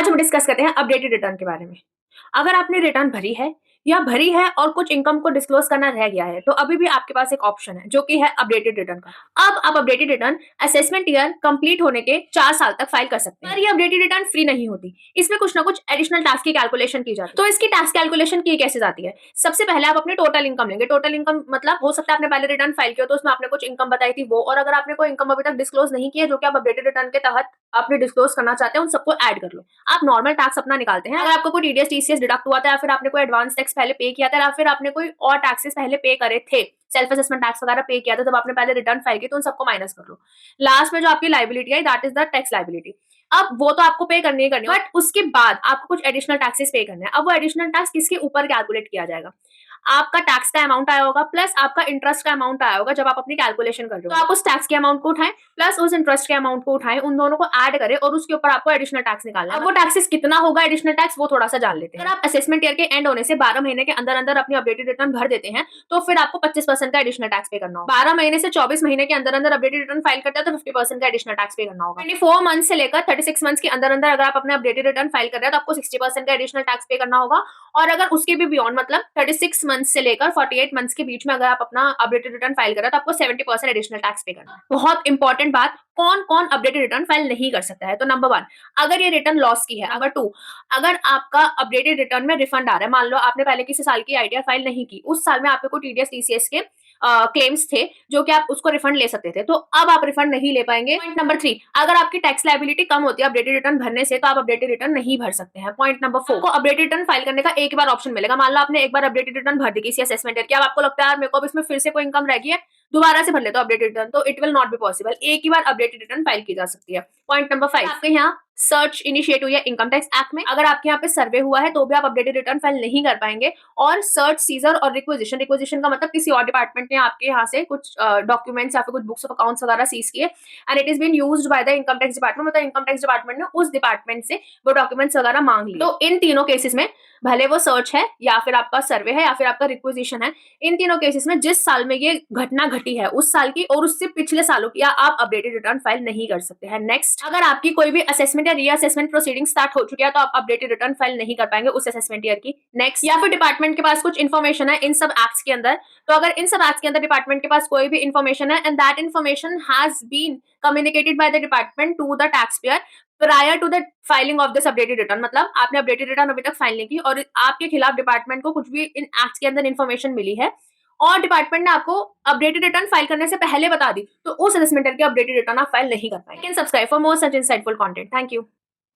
आज हम डिस्कस करते हैं अपडेटेड रिटर्न के बारे में। अगर आपने रिटर्न भरी है या भरी है और कुछ इनकम को डिस्क्लोज करना रह गया है, तो अभी भी आपके पास एक ऑप्शन है जो कि है अपडेटेड रिटर्न का। अब आप updated return assessment year complete होने के 4 साल तक फाइल कर सकते हैं। पर ये अपडेटेड रिटर्न फ्री नहीं होती, इसमें कुछ ना कुछ एडिशनल टैक्स की कैलकुलेशन की जाती है। तो इसकी टैक्स कैलकुलेशन की कैसे जाती है? सबसे पहले आप अपनी टोटल इनकम लेंगे। टोटल इनकम मतलब हो सकता है आपने पहले रिटर्न फाइल किया तो उसमें आपने कुछ इनकम बताई थी वो, और अगर आपने कोई इनकम अभी तक डिस्क्लोज नहीं किया जो कि आप अपडेटेड रिटर्न के तहत आपने डिस्क्लोज करना चाहते हैं, उन सबको ऐड कर लो। आप नॉर्मल टैक्स अपना निकालते हैं। अगर आपको कोई टीडीएस टीसीएस डिडक्ट हुआ था या फिर आपने कोई एडवांस टैक्स पहले पे किया था या फिर आपने कोई और टैक्सेस पहले पे करे थे, सेल्फ असेसमेंट टैक्स वगैरह पे किया था जब आपने पहले रिटर्न फाइल की, तो उन सबको माइनस कर लो। लास्ट में जो आपकी लाइबिलिटी है that is the tax liability. अब वो तो आपको पे करनी ही करनी है, बट उसके बाद आपको कुछ एडिशनल टैक्सेस पे करने हैं। अब वो एडिशनल टैक्स किसके ऊपर कैलकुलेट किया जाएगा? आपका टैक्स का अमाउंट आया होगा प्लस आपका इंटरेस्ट का अमाउंट आया होगा जब आप अपनी कैलकुलेशन कर रहे हो। तो आप उस टैक्स के अमाउंट को उठाएं प्लस उस इंटरेस्ट के अमाउंट को उठाएं, उन दोनों को ऐड करें और उसके ऊपर आपको एडिशनल टैक्स निकालना है। अब वो टैक्सेस कितना होगा एडिशनल टैक्स, वो थोड़ा सा जान लेते हैं। अगर आप असेसमेंट ईयर के एंड होने से 12 महीने के अंदर अंदर अपनी अपडेटेड रिटर्न भर देते हैं तो फिर आपको 25% का एडिशनल टैक्स पे करना होगा। 12 महीने से 24 महीने के अंदर अंदर अपडेटेड रिटर्न फाइल करते हैं तो 50% का एडिशनल टैक्स पे करना होगा। 24 मंथ से लेकर 36 मंथ के अंदर अंदर अगर आप अपने अपडेटेड रिटर्न फाइल कर रहे हैं तो आपको 60% का एडिशनल टैक्स पे करना होगा। और अगर उसके भी बियॉन्ड मतलब 36 मंथ से लेकर 48 मंथ्स के बीच में अगर आप अपना अपडेटेड रिटर्न फाइल कर रहे हैं तो आपको 70% एडिशनल टैक्स पे करना है। बहुत इंपॉर्टेंट बात, कौन कौन अपडेटेड रिटर्न फाइल नहीं कर सकता है? तो नंबर 1, अगर ये रिटर्न लॉस की है। नंबर 2, अगर आपका अपडेटेड रिटर्न में रिफंड आ रहा है, मान लो आपने पहले किसी साल की आईटीआर फाइल नहीं की, उस साल में आपके को टीडीएस टीसीएस के क्लेम्स थे जो कि आप उसको रिफंड ले सकते थे, तो अब आप रिफंड नहीं ले पाएंगे। पॉइंट नंबर 3, अगर आपकी टैक्स लायबिलिटी कम होती है अपडेटेड रिटर्न भरने से तो आप अपडेटेड रिटर्न नहीं भर सकते हैं। पॉइंट नंबर 4, आपको अपडेटेड रिटर्न फाइल करने का एक बार ऑप्शन मिलेगा। मान लो आपने एक बार अपडेटेड रिटर्न भर दी किसी असेसमेंट ईयर की, अब आपको लगता है यार मेरे को अब इसमें फिर से कोई इनकम रह गई है, दोबारा से भर लेते हो अपडेटेड रिटर्न, तो it will not be possible. एक ही बार अपडेटेड रिटर्न फाइल की जा सकती है। पॉइंट नंबर 5, आपके यहाँ सर्च इनिशिएट हुई है इनकम टैक्स एक्ट में, अगर आपके यहाँ पे सर्वे हुआ है तो भी आप अपडेटेड रिटर्न फाइल नहीं कर पाएंगे। और सर्च, सीजर और रिक्विजिशन, रिक्विजिशन का मतलब किसी और डिपार्टमेंट ने आपके यहाँ से कुछ डॉक्यूमेंट्स या फिर कुछ बुक्स ऑफ अकाउंट्स वगैरह सीज किए and it is been used by the income tax department, मतलब इनकम टैक्स डिपार्टमेंट ने उस डिपार्टमेंट से वो डॉक्यूमेंट्स वगैरह मांग लिए। तो इन तीनों केसेस में, भले वो सर्च है या फिर आपका सर्वे है या फिर आपका रिक्विजिशन है, इन तीनों केसेस में जिस साल में ये घटना घटी है उस साल की और उससे पिछले सालों की आप अपडेटेड रिटर्न फाइल नहीं कर सकते हैं। नेक्स्ट, अगर आपकी कोई भी असेसमेंट या रीअसेसमेंट प्रोसीडिंग स्टार्ट हो चुकी है तो आप अपडेटेड रिटर्न फाइल नहीं कर पाएंगे उस असेसमेंट ईयर की। नेक्स्ट, या फिर डिपार्टमेंट के पास कुछ इन्फॉर्मेशन है इन सब एक्ट्स के अंदर, तो अगर इन सब एक्ट्स के अंदर डिपार्टमेंट के पास कोई भी इन्फॉर्मेशन है and that information has been communicated by the department to the tax payer prior to the filing of this updated return, मतलब आपने अपडेटेड रिटर्न अभी तक फाइल नहीं की और आपके खिलाफ डिपार्टमेंट को कुछ भी इन एक्ट्स के अंदर इन्फॉर्मेशन मिली है और डिपार्टमेंट ने आपको अपडेटेड रिटर्न फाइल करने से पहले बता दी, तो उस असेसमेंट की अपडेटेड रिटर्न आप फाइल नहीं कर पाएंगे। Subscribe for more such insightful content. Thank you.